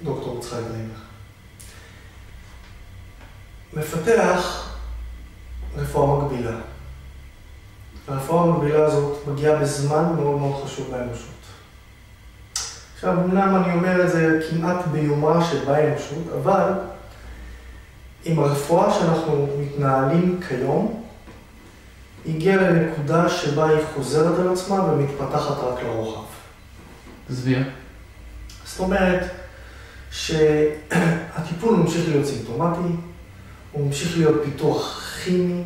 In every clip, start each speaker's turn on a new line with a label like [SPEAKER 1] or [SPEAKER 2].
[SPEAKER 1] דוקטור יצחק גרינברג. מפתח רפואה מקבילה. הרפואה המקבילה הזאת מגיעה בזמן מאוד מאוד חשוב באנושות. עכשיו, אמנם אני אומר את זה כמעט ביומה שבה האנושות, אבל עם הרפואה שאנחנו מתנהלים כיום, הגיעה לנקודה שבה היא חוזרת על עצמה ומתפתחת רק לרוחב.
[SPEAKER 2] תסביר.
[SPEAKER 1] זאת אומרת שהטיפול ממשיך להיות סימפטומטי, הוא ממשיך להיות פיתוח כימי,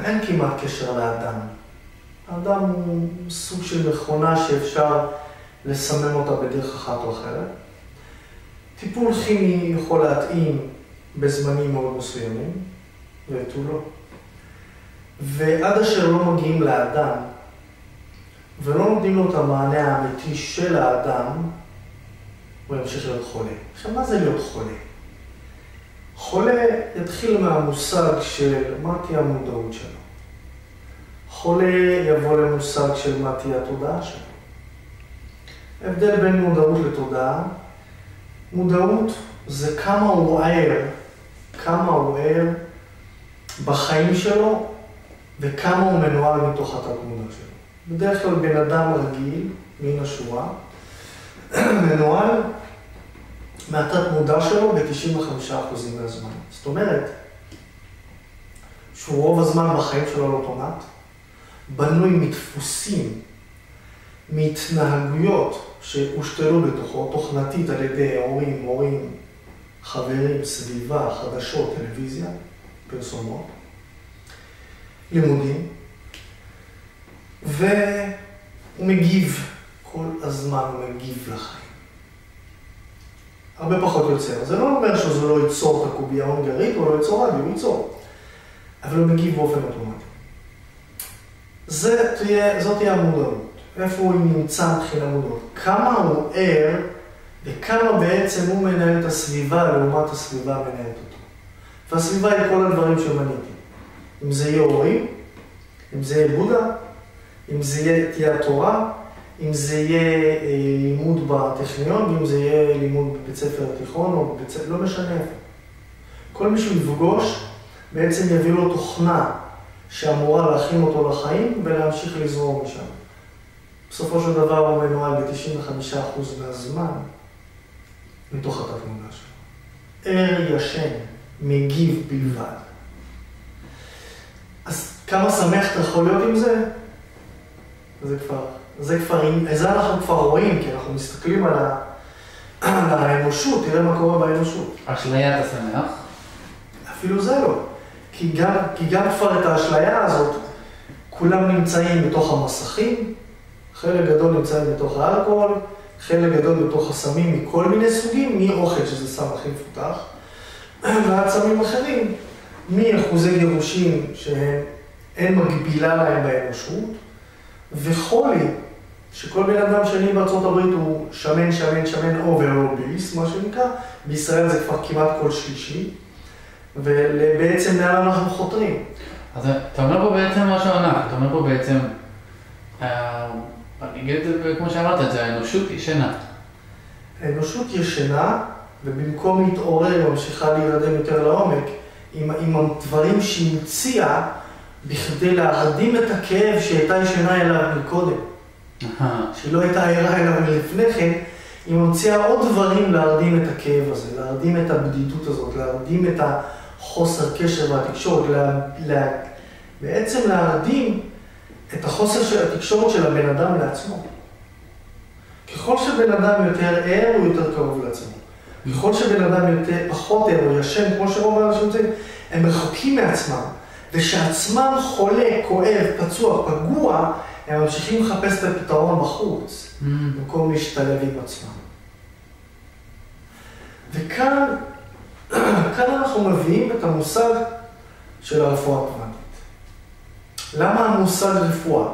[SPEAKER 1] אין כמעט קשר לאדם. האדם הוא סוג של מכונה שאפשר לסמם אותה בדרך אחת או אחרת. טיפול כימי יכול להתאים בזמנים מאוד מסוימים, ותו לא. ועד אשר לא מגיעים לאדם, ולא נותנים לו את המענה האמיתי של האדם, הוא ימשיך להיות חולה. עכשיו, מה זה להיות חולה? חולה יתחיל מהמושג של מה תהיה המודעות שלו. חולה יבוא למושג של מה תהיה התודעה שלו. ההבדל בין מודעות לתודעה, מודעות זה כמה הוא ער בחיים שלו וכמה הוא מנוהל מתוך התת-מודע שלו. בדרך כלל בן אדם רגיל, מן השורה, מנוהל מהתת-מודע שלו ב-95% מהזמן. זאת אומרת, שהוא רוב הזמן בחיים שלו על אוטומט, בנוי מדפוסים, מהתנהגויות שהושתלו בתוכו, תוכנתית על ידי הורים, מורים, חברים, סביבה, חדשות, טלוויזיה, פרסומות, לימודים, והוא מגיב, כל הזמן הוא מגיב לחיים. הרבה פחות יוצר. זה לא אומר שזה לא ייצור את הקובייה ההונגרית, או לא ייצור רדיו, הוא ייצור. אבל הוא מגיב באופן אוטומטי. זאת תהיה המודעות. איפה הוא נמצא מבחינת המודעות? כמה הוא ער, וכמה בעצם הוא מנהל את הסביבה, לעומת הסביבה מנהלת אותו. והסביבה היא כל הדברים שמניתי. אם זה יהיה הורים, אם זה יהיה בודה, אם זה תהיה התורה, אם זה יהיה לימוד בטכניון, אם זה יהיה לימוד בבית ספר תיכון או בבית ספר, לא משנה איפה. כל מי שהוא יפגוש בעצם יביא לו תוכנה שאמורה להכין אותו לחיים ולהמשיך לזרום משם. בסופו של דבר הוא מנוהל ב-95% מהזמן מתוך התת-מודע שלו. ער ישן, מגיב בלבד. אז כמה שמח אתה יכול להיות עם זה? זה אנחנו כבר רואים, כי אנחנו מסתכלים על האנושות, תראה מה קורה באנושות.
[SPEAKER 2] אשליה אתה שמח?
[SPEAKER 1] אפילו זה לא. כי גם כבר את האשליה הזאת, כולם נמצאים בתוך המסכים, חלק גדול נמצאים בתוך האלכוהול, חלק גדול בתוך הסמים מכל מיני סוגים, מאוכל שזה סם הכי מפותח, ועד סמים אחרים, מאחוזי גירושים שאין מגבילה להם באנושות, וחולי, שכל בן אדם שני בארצות הברית הוא שמן אובר-אוביס, מה שנקרא, בישראל זה כבר כמעט כל שלישי, ובעצם לאן אנחנו חותרים.
[SPEAKER 2] אז אתה אומר פה בעצם משהו ענק, אתה אומר פה בעצם, אני אגיד את זה כמו שאמרת את זה, האנושות ישנה.
[SPEAKER 1] האנושות ישנה, ובמקום להתעורר היא ממשיכה להירדם יותר לעומק, עם הדברים שהיא המציאה, בכדי להרדים את הכאב שהייתה ישנה אליו מקודם. שהיא לא הייתה ערה אליו מלפני כן, היא ממציאה עוד דברים להרדים את הכאב הזה, להרדים את הבדידות הזאת, להרדים את החוסר קשר והתקשורת, בעצם להרדים את החוסר של התקשורת של הבן אדם לעצמו. ככל שבן אדם יותר ער, הוא יותר קרוב לעצמו. ככל שבן אדם יותר פחות ער, הוא ישן, כמו שרוב האנשים רוצים, הם רחוקים מעצמם. ושעצמם חולה, כואב, פצוע, פגוע, הם ממשיכים לחפש את הפתרון בחוץ, במקום להשתלב עם עצמם. וכאן אנחנו מביאים את המושג של הרפואה הקוונטית. למה המושג רפואה?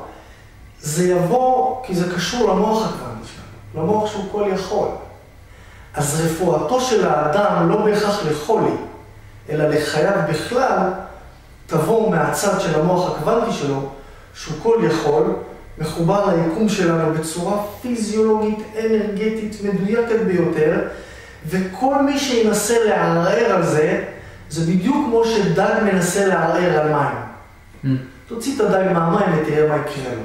[SPEAKER 1] זה יבוא כי זה קשור למוח הקוונטי שלנו, למוח שהוא כל יכול. אז רפואתו של האדם לא בהכרח לחולי, אלא לחייו בכלל, תבוא מהצד של המוח הקוונטי שלו, שהוא כל יכול, מחובר ליקום שלנו בצורה פיזיולוגית, אנרגטית, מדויקת ביותר, וכל מי שינסה לערער על זה, זה בדיוק כמו שדג מנסה לערער על מים. תוציא את הדג מהמים ותראה מה יקרה לו.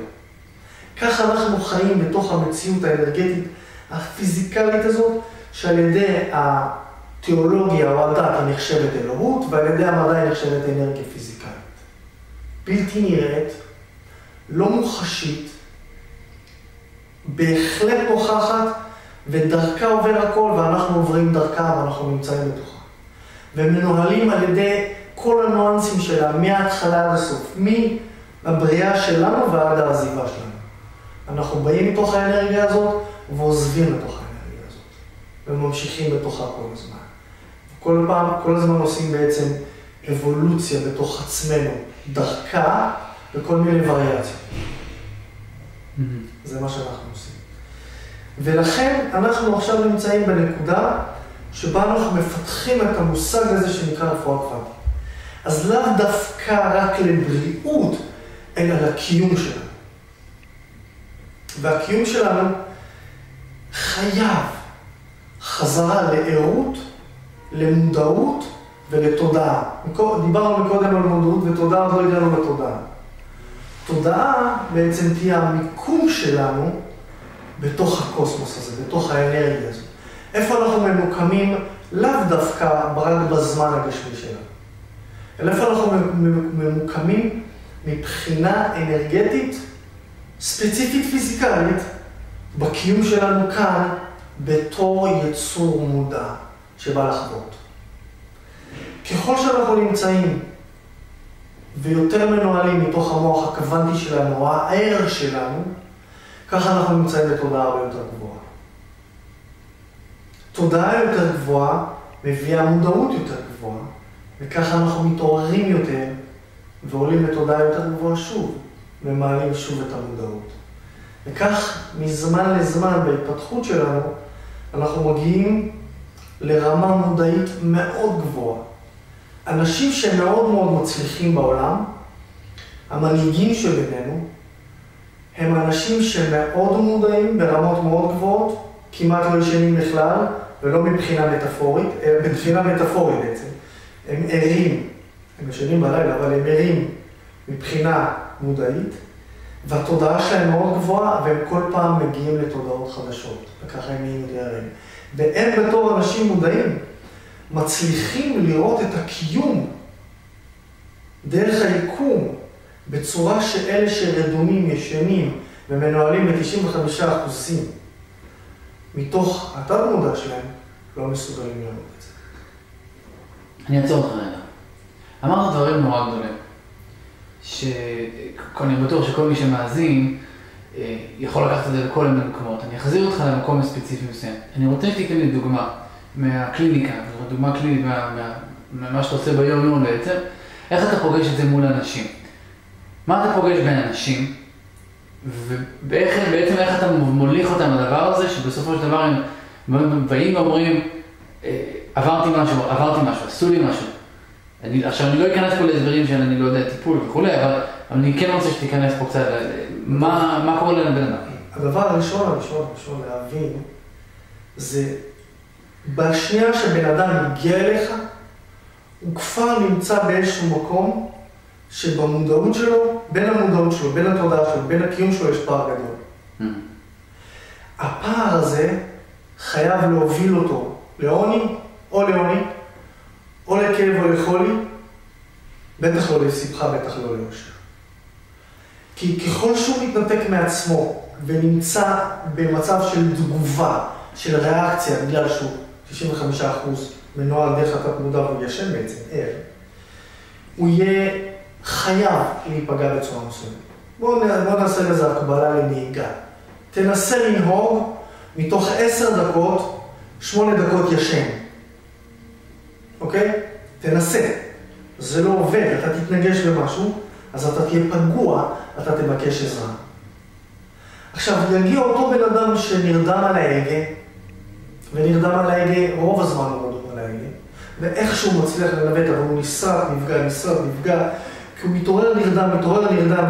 [SPEAKER 1] ככה אנחנו חיים בתוך המציאות האנרגטית הפיזיקלית הזאת, שעל ידי התיאולוגיה או הדת היא נחשבת אלוהות, ועל ידי המדע היא נחשבת אנרגיה פיזיקלית. בלתי נראית, לא מוחשית, בהחלט נוכחת, ודרכה עובר הכל, ואנחנו עוברים דרכה ואנחנו נמצאים בתוכה. ומנוהלים על ידי כל הנואנסים שלה, מההתחלה עד הסוף, מהבריאה שלנו ועד העזיבה שלנו. אנחנו באים מתוך האנרגיה הזאת ועוזבים לתוך האנרגיה הזאת. וממשיכים בתוכה כל הזמן. כל הזמן עושים בעצם אבולוציה בתוך עצמנו, דרכה וכל מיני וריאציות. זה מה שאנחנו עושים. ולכן אנחנו עכשיו נמצאים בנקודה שבה אנחנו מפתחים את המושג הזה שנקרא רפואה קוונטית. אז לאו דווקא רק לבריאות, אלא לקיום שלנו. והקיום שלנו חייב חזרה לערות, למודעות ולתודעה. דיברנו מקודם על מודעות ותודעה, עוד לא הגענו לתודעה. תודעה בעצם תהיה המיקום שלנו בתוך הקוסמוס הזה, בתוך האנרגיה הזאת. איפה אנחנו ממוקמים לאו דווקא רק בזמן הגשמי שלנו. אלא איפה אנחנו ממוקמים מבחינה אנרגטית, ספציפית פיזיקלית, בקיום שלנו כאן, בתור יצור מודע שבא לחוות. ככל שאנחנו נמצאים ויותר מנוהלים מתוך המוח הקוונטי שלנו, או הער שלנו, ככה אנחנו נמצאים בתודעה הרבה יותר גבוהה. תודעה יותר גבוהה מביאה מודעות יותר גבוהה, וככה אנחנו מתעוררים יותר ועולים לתודעה יותר גבוהה שוב, ומעלים שוב את המודעות. וכך מזמן לזמן בהתפתחות שלנו, אנחנו מגיעים לרמה מודעית מאוד גבוהה. אנשים שמאוד מאוד מצליחים בעולם, המנהיגים שבינינו, הם אנשים שמאוד מודעים ברמות מאוד גבוהות, כמעט לא ישנים בכלל, ולא מבחינה מטאפורית, אלא מבחינה מטאפורית בעצם. הם ערים, הם ישנים בלילה, אבל הם ערים מבחינה מודעית, והתודעה שלהם מאוד גבוהה, והם כל פעם מגיעים לתודעות חדשות, וככה הם נהיים יותר ערים. והם בתור אנשים מודעים, מצליחים לראות את הקיום דרך היקום, בצורה שאלה שרדומים, ישנים ומנוהלים ב-95% מתוך התת מודע שלהם, לא מסוגלים לראות את זה.
[SPEAKER 2] אני אעצור אותך רגע. אמרת דברים נורא גדולים, אני בטוח שכל מי שמאזין יכול לקחת את זה לכל מיני מקומות. אני אחזיר אותך למקום ספציפי מסוים. אני רוצה שתיתן לי דוגמה מהקליניקה, דוגמה קלינית ממה שאתה עושה ביום-יום בעצם, איך אתה פוגש את זה מול אנשים? מה אתה פוגש בין אנשים? ובעצם איך אתה מוליך אותם לדבר הזה, שבסופו של דבר הם באים ואומרים, עברתי משהו, עשו לי משהו. עכשיו אני לא אכנס פה להסברים של אני לא יודע טיפול וכולי, אבל אני כן רוצה שתיכנס פה קצת, מה קורה לבן אדם?
[SPEAKER 1] הדבר הראשון להבין, זה בשנייה שבן אדם מגיע אליך, הוא כבר נמצא באיזשהו מקום שבמודעות שלו, בין המודעות שלו, בין התודעה שלו, בין הקיום שלו, יש פער גדול. הפער הזה חייב להוביל אותו לעוני, או לכאב או לחולי, בטח לא לשמחה, בטח לא לאושר. כי ככל שהוא מתנתק מעצמו ונמצא במצב של תגובה, של ריאקציה, בגלל שהוא 95% מנוהל דרך התת מודע והוא ישן בעצם, הוא יהיה חייב להיפגע בצורה מסוימת. בואו נעשה לזה הקבלה לנהיגה. תנסה לנהוג מתוך 10 דקות, 8 דקות ישן. אוקיי? תנסה. זה לא עובד, אתה תתנגש במשהו, אז אתה תהיה פגוע, אתה תבקש עזרה. עכשיו, יגיע אותו בן אדם שנרדם על ההגה, ונרדם על ההגה, רוב הזמן הוא נרדם על ההגה, ואיכשהו מצליח לנווט, אבל הוא נפגע, כי הוא מתעורר נרדם,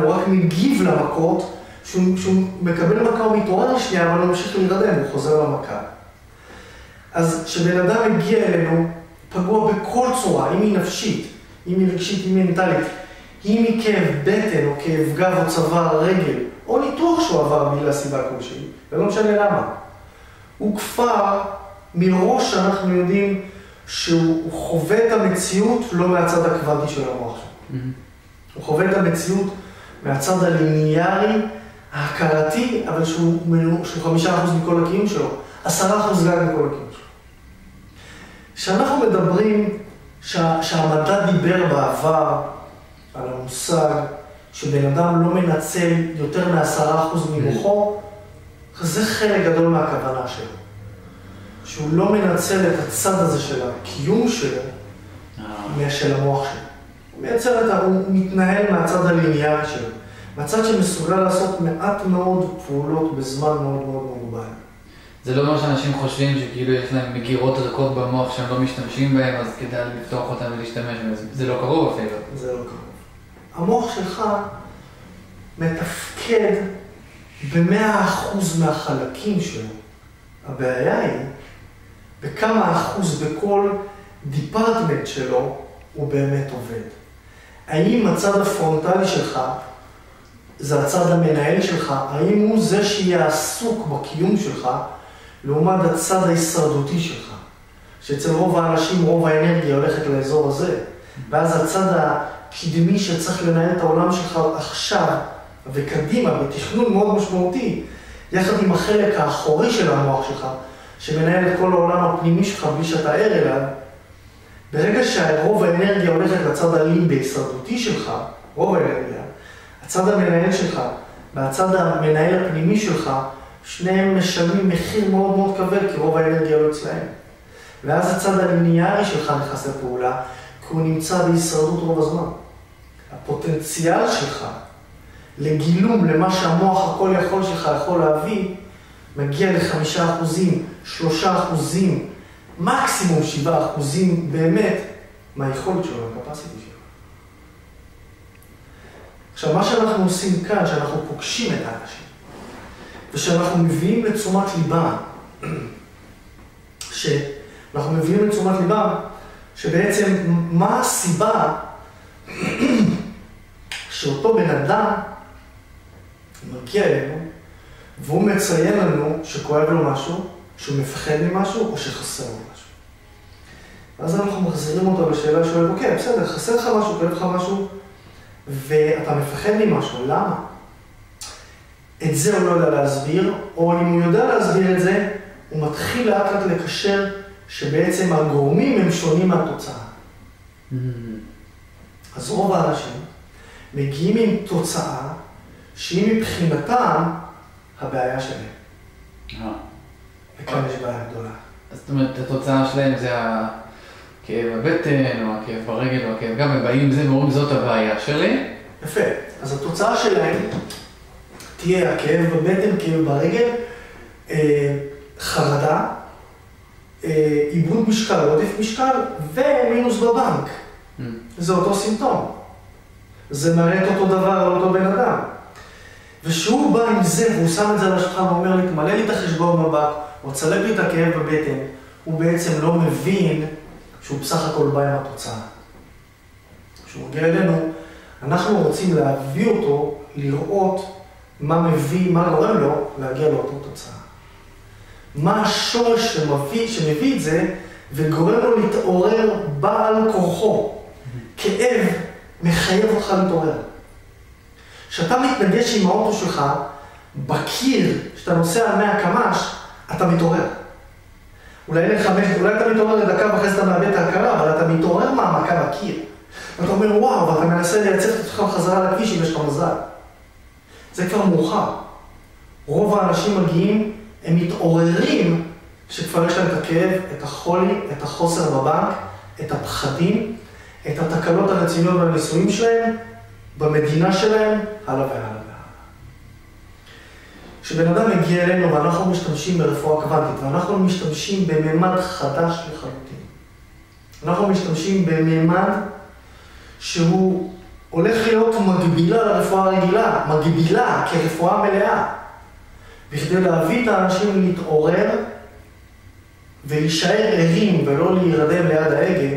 [SPEAKER 1] הוא רק מגיב למכות, שהוא מקבל מכה הוא מתעורר לשנייה, אבל הוא ממשיך להירדם, הוא חוזר למכה. אז כשבן אדם מגיע אלינו, פגוע בכל צורה, אם היא נפשית, אם היא רגשית, אם היא מנטלית, אם היא כאב בטן או כאב גב או צוואר רגל, או ניתוח שהוא עבר בגלל סיבה כלשהי, ולא משנה למה. הוא כבר, מראש שאנחנו יודעים שהוא חווה את המציאות לא מהצד הקוונטי של המוח שלו. הוא חווה את המציאות מהצד הליניארי, ההכרתי, אבל שהוא 5% מכל הקיום שלו, 10% גג מכל הקיום שלו. כשאנחנו מדברים שהמדע דיבר בעבר על המושג שבן אדם לא מנצל יותר מ10% ממוחו, זה חלק גדול מהכוונה שלו. שהוא לא מנצל את הצד הזה של הקיום שלו, של המוח שלו. הוא מתנהל מהצד הליניארי שלו, מהצד שמסוגל לעשות מעט מאוד פעולות בזמן מאוד מאוד מוגבל.
[SPEAKER 2] זה לא אומר שאנשים חושבים שכאילו יש להם מגירות רכות במוח שהם לא משתמשים בהם, אז כדאי לפתוח אותם ולהשתמש בהם. זה לא קרוב אפילו.
[SPEAKER 1] זה לא קרוב. המוח שלך מתפקד ב100% מהחלקים שלו. הבעיה היא בכמה אחוז בכל דיפרטמנט שלו הוא באמת עובד. האם הצד הפרונטלי שלך, זה הצד המנהל שלך, האם הוא זה שיהיה עסוק בקיום שלך, לעומת הצד ההישרדותי שלך, שאצל רוב האנשים רוב האנרגיה הולכת לאזור הזה, ואז הצד הקדמי שצריך לנהל את העולם שלך עכשיו וקדימה, בתכנון מאוד משמעותי, יחד עם החלק האחורי של המוח שלך, שמנהל את כל העולם הפנימי שלך בלי שאתה ער אליו, ברגע שרוב האנרגיה הולכת לצד הלימבי הישרדותי שלך, רוב האנרגיה, הצד המנהל שלך והצד המנהל הפנימי שלך, שניהם משלמים מחיר מאוד מאוד כבד, כי רוב האנרגיה לא אצלהם. ואז הצד הליניארי שלך נכנס לפעולה, כי הוא נמצא בהישרדות רוב הזמן. הפוטנציאל שלך לגילום למה שהמוח הכל יכול שלך יכול להביא, מגיע ל5%, 3%, מקסימום 7% באמת מהיכולת שלו, מהקפסיטי שלו. עכשיו, מה שאנחנו עושים כאן, שאנחנו פוגשים את האנשים, ושאנחנו מביאים לתשומת ליבם, שבעצם מה הסיבה שאותו בן אדם מגיע אלינו, והוא מציין לנו שכואב לו משהו, שהוא מפחד ממשהו או שחסר לו משהו. אז אנחנו מחזירים אותו בשאלה שואל, אוקיי, בסדר, חסר לך משהו, כואב לך משהו, ואתה מפחד ממשהו, למה? את זה הוא לא יודע להסביר, או אם הוא יודע להסביר את זה, הוא מתחיל לאט לאט לקשר שבעצם הגורמים הם שונים מהתוצאה. אז רוב האנשים מגיעים עם תוצאה שהיא מבחינתם הבעיה שלהם. וכאן יש בעיה גדולה.
[SPEAKER 2] זאת אומרת, התוצאה שלהם זה הכאב בבטן, או הכאב ברגל, או הכאב גם, הם באים עם זה ואומרים זאת הבעיה שלי.
[SPEAKER 1] יפה. אז התוצאה שלהם תהיה הכאב בבטן, כאב ברגל, חרדה, איבוד משקל, עודף משקל, ומינוס בבנק. זה אותו סימפטום. זה מראה את אותו דבר על אותו בן אדם. ושהוא בא עם זה, והוא שם את זה על השולחן ואומר לי, תמלא לי את החשבון בבנק, או צלב לי את הכאב בבטן, הוא בעצם לא מבין שהוא בסך הכל בא עם התוצאה. כשהוא מגיע אלינו, אנחנו רוצים להביא אותו, לראות מה גורם לו להגיע לאותו תוצאה. מה השורש שמביא את זה, וגורם לו להתעורר בעל כורחו. כאב מחייב אותך להתעורר. כשאתה מתנגש עם האוטו שלך, בקיר, כשאתה נוסע על 100 קמ"ש, אתה מתעורר. אולי אתה מתעורר לדקה ואחרי זה אתה מאבד את ההכרה, אבל אתה מתעורר מהמכה בקיר. ואתה אומר, וואו, ואתה מנסה לייצב את עצמך חזרה לכביש אם יש לך מזל. זה כבר מאוחר. רוב האנשים מגיעים, הם מתעוררים שכבר יש להם את הכאב, את החולי, את החוסר בבנק, את הפחדים, את התקלות הרציניות בניסויים שלהם, במדינה שלהם, הלאה והלאה והלאה. כשבן אדם מגיע אלינו ואנחנו משתמשים ברפואה קוונטית, ואנחנו משתמשים בממד חדש לחלוטין. אנחנו משתמשים בממד שהוא הולך להיות מגבילה לרפואה הרגילה, מגבילה כרפואה מלאה, בכדי להביא את האנשים להתעורר ולהישאר ערים ולא להירדם ליד ההגה,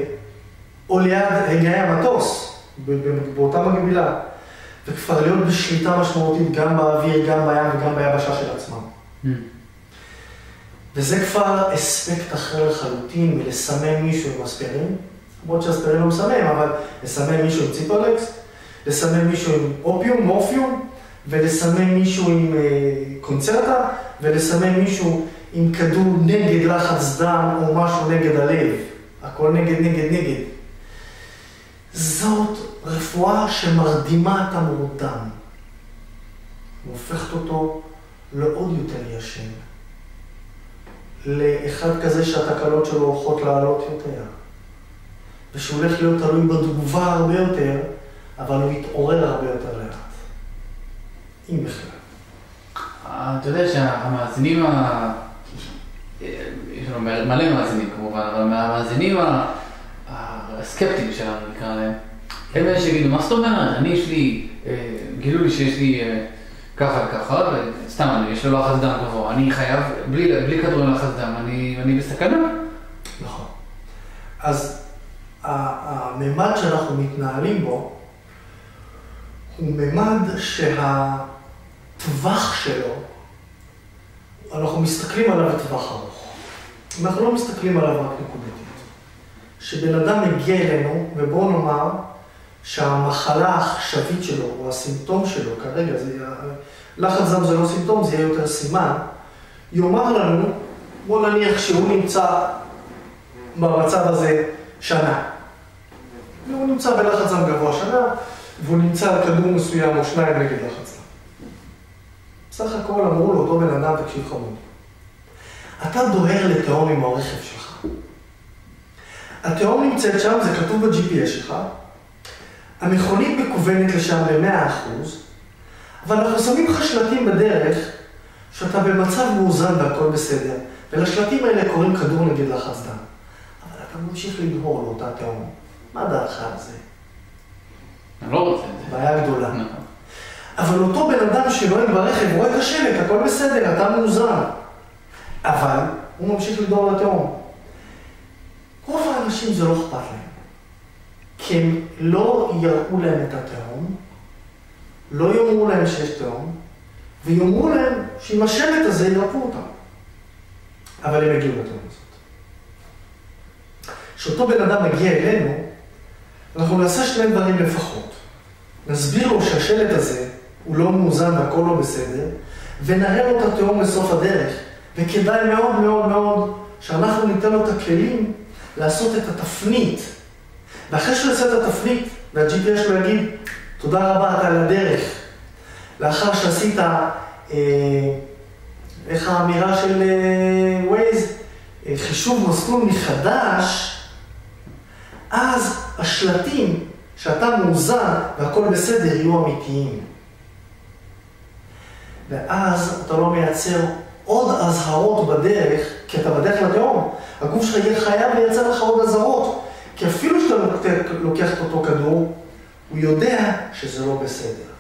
[SPEAKER 1] או ליד הגאי המטוס, באותה מגבילה, וכבר להיות בשליטה משמעותית גם באוויר, גם בים וגם ביבשה של עצמם. וזה כבר אספקט אחר לחלוטין מלסמן מישהו עם אספירין, למרות שאספירין לא מסמן, אבל לסמן מישהו עם ציפרלקס, לסמן מישהו עם אופיום, מורפיום, ולסמן מישהו עם קונצרטה, ולסמן מישהו עם כדור נגד לחץ דם או משהו נגד הלב. הכל נגד, נגד, נגד. זאת רפואה שמרדימה את המורדם. והופכת אותו לעוד יותר ישן. לאחד כזה שהתקלות שלו הולכות לעלות יותר. ושהוא הולך להיות תלוי בתגובה הרבה יותר, אבל הוא יתעורר הרבה יותר לאט. אם בכלל.
[SPEAKER 2] אתה יודע שהמאזינים, יש לנו מלא מאזינים כמובן, אבל המאזינים הסקפטיים שלנו נקרא להם, הם אלה שיגידו, מה זאת אומרת? אני יש לי, גילו לי שיש לי ככה וככה, וסתם, יש לו לחץ דם גבוה, אני חייב, בלי כדורי לחץ דם, אני בסכנה.
[SPEAKER 1] נכון. אז הממד שאנחנו מתנהלים בו, הוא ממד שהטווח שלו, אנחנו מסתכלים עליו בטווח ארוך. אנחנו לא מסתכלים עליו רק נקודתית. שבן אדם מגיע אלינו, ובואו נאמר שהמחלה העכשווית שלו, או הסימפטום שלו, כרגע, לחץ דם זה לא סימפטום, זה יהיה יותר סימן, יאמר לנו, בואו נניח שהוא נמצא במצב הזה שנה. הוא נמצא בלחץ דם גבוה שנה, והוא נמצא על כדור מסוים או שניים נגד לחץ דם. בסך הכל אמרו לו, אותו בן אדם, תקשיב חמוד. אתה דוהר לתהום עם הרכב שלך. התהום נמצאת שם, זה כתוב ב-GPS שלך. המכונית מקוונת לשם ב-100%, אבל אנחנו שמים לך שלטים בדרך שאתה במצב מאוזן והכל בסדר, ולשלטים האלה קוראים כדור נגד לחץ דם. אבל אתה ממשיך לדהור לאותה תהום. מה דעתך על זה?
[SPEAKER 2] אני לא רוצה את זה.
[SPEAKER 1] בעיה גדולה. אבל אותו בן אדם שנוהג ברכב, הוא רואה את השלט, הכל בסדר, אתה מאוזן. אבל הוא ממשיך לדהור לתהום. רוב האנשים זה לא אכפת להם. כי הם לא יראו להם את התהום, לא יאמרו להם שיש תהום, ויאמרו להם שעם השלט הזה ירפו אותם. אבל הם הגיעו לתהום הזאת. כשאותו בן אדם מגיע אלינו, אנחנו נעשה שני דברים לפחות. נסביר לו שהשלט הזה הוא לא מאוזן והכל לא בסדר, ונראה לו את התהום לסוף הדרך, וכדאי מאוד מאוד מאוד שאנחנו ניתן לו את הכלים לעשות את התפנית. ואחרי שהוא יעשה את התפנית, וה-GPS שלו יגיד, תודה רבה, אתה על הדרך. לאחר שעשית, איך האמירה של ווייז, חישוב מסלול מחדש, אז השלטים שאתה מאוזן והכל בסדר יהיו אמיתיים. ואז אתה לא מייצר עוד אזהרות בדרך, כי אתה בדרך לתהום. הגוף שלך יהיה חייב לייצר לך עוד אזהרות, כי אפילו שאתה לוקח את אותו כדור, הוא יודע שזה לא בסדר.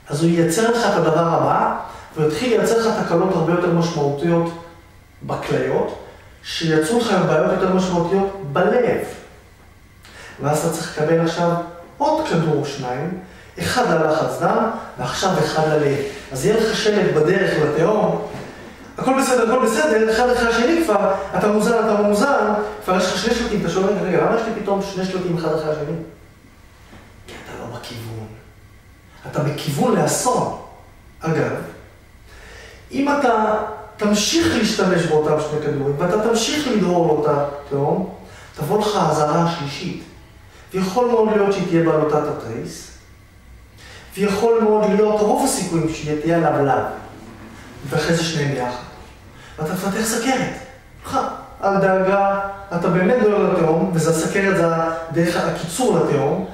[SPEAKER 1] אז הוא ייצר לך את הדבר הבא, והוא יתחיל לייצר לך תקלות הרבה יותר משמעותיות בכליות, שייצרו לך בעיות יותר משמעותיות בלב. ואז אתה צריך לקבל עכשיו עוד כדור או שניים, אחד ללחץ דם, ועכשיו אחד ללב. אז יהיה לך שלט בדרך לתהום, הכל בסדר, הכל בסדר, אחד אחרי השני כבר, אתה מאוזן, אתה מאוזן, כבר יש לך שני שלטים, אתה שואל, רגע, למה יש לי פתאום שני שלטים אחד אחרי השני? כי אתה לא בכיוון. אתה בכיוון לאסון. אגב, אם אתה תמשיך להשתמש באותם שני כדורים, ואתה תמשיך לדהור לאותה תהום, תבוא לך האזהרה השלישית. ויכול מאוד להיות שהיא תהיה בעלותת התריס, ויכול מאוד להיות רוב הסיכויים שהיא תהיה לבלב, ואחרי זה שניהם ביחד. ואתה תפתח סכרת. אל דאגה, אתה באמת דוהר לתהום, וזה הסכרת, זה דרך הקיצור לתהום,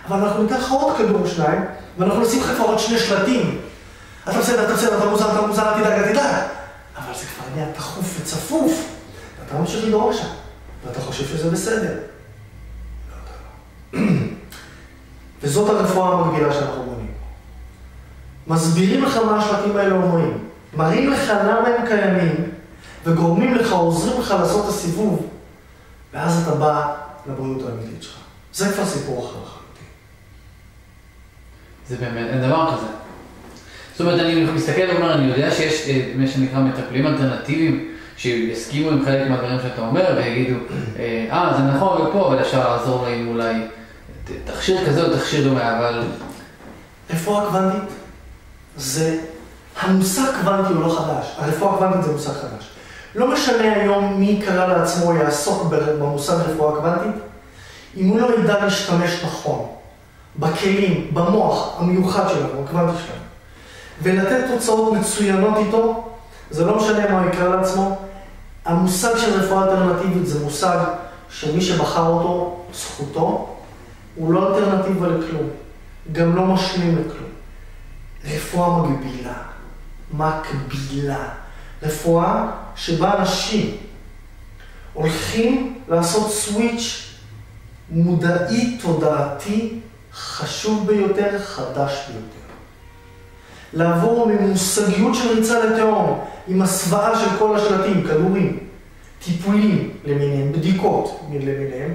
[SPEAKER 1] אבל אנחנו ניתן לך עוד כדור שניים, ואנחנו נשים לך כבר עוד שני שלטים. אתה בסדר, אתה מוזר, אל תדאג, אל תדאג. אבל זה כבר נהיה תחוף וצפוף, ואתה ממשיך לדהור שם, ואתה חושב שזה בסדר. וזאת הרפואה המקבילה שאנחנו בונים. מסבירים לך מה השלטים האלה אומרים, מראים לך למה הם קיימים, וגורמים לך, עוזרים לך לעשות את הסיבוב, ואז אתה בא לבריאות האמיתית שלך. זה כבר סיפור אחר לחלוטין.
[SPEAKER 2] זה באמת, אין דבר כזה. זאת אומרת, אני מסתכל ואומר, אני יודע שיש מה שנקרא מטפלים אלטרנטיביים, שיסכימו עם חלק מהדברים שאתה אומר, ויגידו, זה נכון ופה, אבל אפשר לעזור להם אולי תכשיר כזה או תכשיר דומה, אבל...
[SPEAKER 1] רפואה קוונטית זה... המושג קוונטי הוא לא חדש, הרפואה קוונטית זה מושג חדש. לא משנה היום מי קרא לעצמו יעסוק במושג רפואה קוונטית, אם הוא לא ידע להשתמש נכון, בכלים, במוח המיוחד שלנו, הקוונטי שלנו, ולתת תוצאות מצוינות איתו, זה לא משנה מה הוא יקרא לעצמו, המושג של רפואה אלטרנטיבית זה מושג שמי שבחר אותו, זכותו, הוא לא אלטרנטיבה לכלום, גם לא משלים לכלום. רפואה מקבילה, רפואה שבה אנשים הולכים לעשות סוויץ' מודעי, תודעתי, חשוב ביותר, חדש ביותר. לעבור ממושגיות של ריצה לתהום, עם הסוואה של כל השלטים, כדורים, טיפולים למיניהם, בדיקות למיניהם,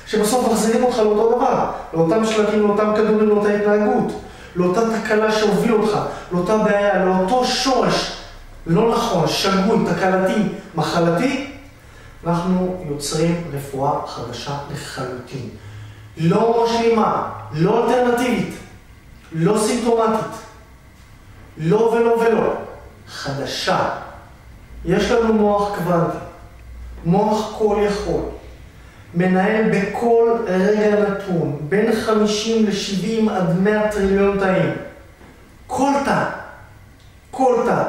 [SPEAKER 1] שבסוף מחזירים אותך לאותו דבר, לאותם שלטים, לאותם כדורים, לאותה התנהגות, לאותה תקלה שהוביל אותך, לאותה בעיה, לאותו שורש, לא נכון, שגוי, תקלתי, מחלתי, אנחנו יוצרים רפואה חדשה לחלוטין. לא משלימה, לא אלטרנטיבית, לא סימפטומטית, לא ולא, חדשה. יש לנו מוח קוונטי, מוח כל יכול, מנהל בכל רגע נתון, בין 50 ל-70 עד 100 טריליון תאים. כל תא,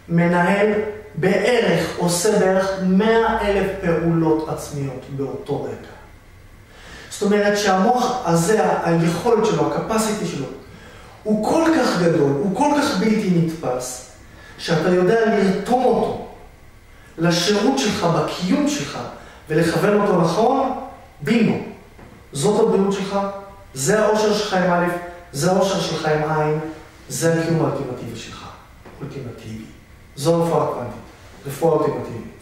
[SPEAKER 1] מנהל בערך, עושה בערך 100,000 פעולות עצמיות באותו רגע. זאת אומרת שהמוח הזה, היכולת שלו, הקפסיטי שלו, הוא כל כך גדול, הוא כל כך בלתי נתפס, שאתה יודע לרתום אותו לשירות שלך, בקיום שלך, ולכוון אותו נכון, בינגו. זאת הבריאות שלך, זה האושר שלך עם א', זה האושר שלך עם עין, זה הקיום האולטימטיבי שלך. אולטימטיבי. זו רפואה קוונטית, רפואה אולטימטיבית.